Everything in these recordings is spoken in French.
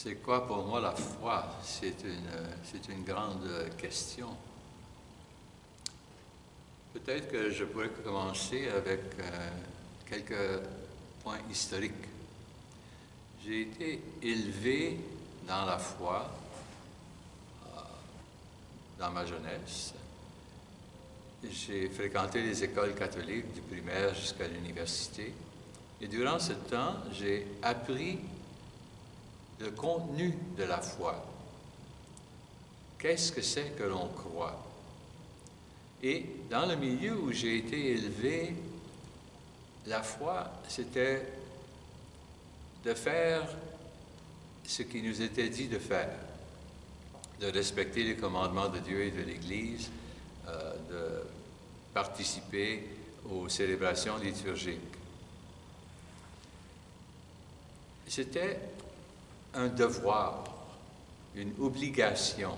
C'est quoi pour moi la foi? C'est une grande question. Peut-être que je pourrais commencer avec quelques points historiques. J'ai été élevé dans la foi dans ma jeunesse. J'ai fréquenté les écoles catholiques du primaire jusqu'à l'université. Et durant ce temps, j'ai appris le contenu de la foi. Qu'est-ce que c'est que l'on croit? Et dans le milieu où j'ai été élevé, la foi, c'était de faire ce qui nous était dit de faire, de respecter les commandements de Dieu et de l'Église, de participer aux célébrations liturgiques. C'était un devoir, une obligation.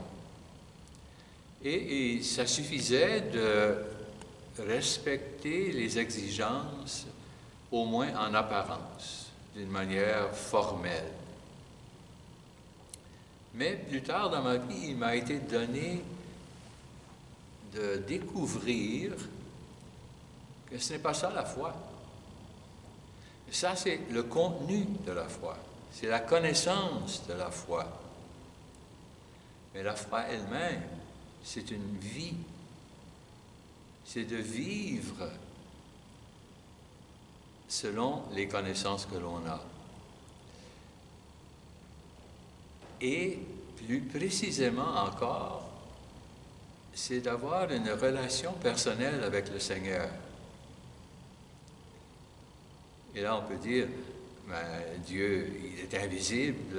Et ça suffisait de respecter les exigences, au moins en apparence, d'une manière formelle. Mais plus tard dans ma vie, il m'a été donné de découvrir que ce n'est pas ça la foi. Ça, c'est le contenu de la foi. C'est la connaissance de la foi. Mais la foi elle-même, c'est une vie. C'est de vivre selon les connaissances que l'on a. Et plus précisément encore, c'est d'avoir une relation personnelle avec le Seigneur. Et là, on peut dire, Dieu, il est invisible,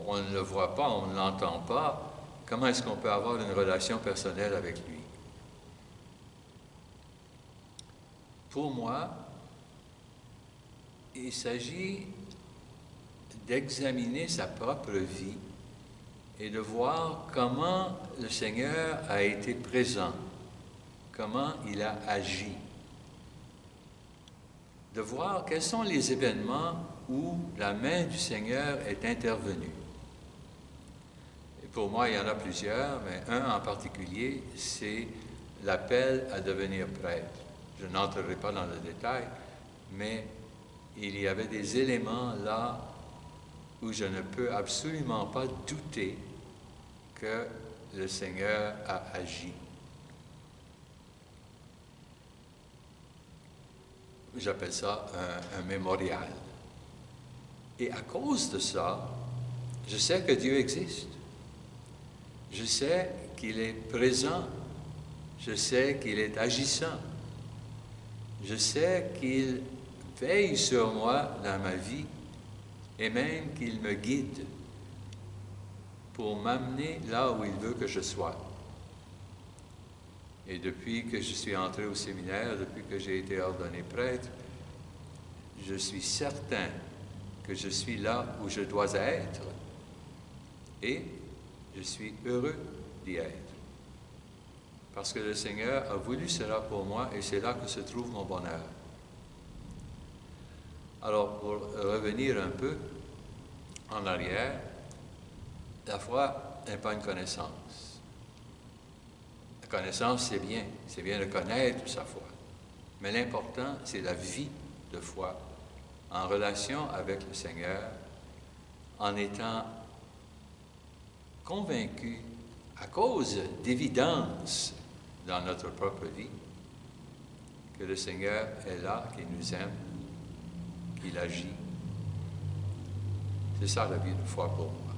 on ne le voit pas, on ne l'entend pas. Comment est-ce qu'on peut avoir une relation personnelle avec lui? Pour moi, il s'agit d'examiner sa propre vie et de voir comment le Seigneur a été présent, comment il a agi. De voir quels sont les événements où la main du Seigneur est intervenue. Et pour moi, il y en a plusieurs, mais un en particulier, c'est l'appel à devenir prêtre. Je n'entrerai pas dans le détail, mais il y avait des éléments là où je ne peux absolument pas douter que le Seigneur a agi. J'appelle ça un mémorial. Et à cause de ça, je sais que Dieu existe. Je sais qu'il est présent. Je sais qu'il est agissant. Je sais qu'il veille sur moi dans ma vie et même qu'il me guide pour m'amener là où il veut que je sois. Et depuis que je suis entré au séminaire, depuis que j'ai été ordonné prêtre, je suis certain que je suis là où je dois être et je suis heureux d'y être. Parce que le Seigneur a voulu cela pour moi et c'est là que se trouve mon bonheur. Alors, pour revenir un peu en arrière, la foi n'est pas une connaissance. La connaissance, c'est bien de connaître sa foi. Mais l'important, c'est la vie de foi, en relation avec le Seigneur, en étant convaincu, à cause d'évidence dans notre propre vie, que le Seigneur est là, qu'il nous aime, qu'il agit. C'est ça la vie de foi pour moi.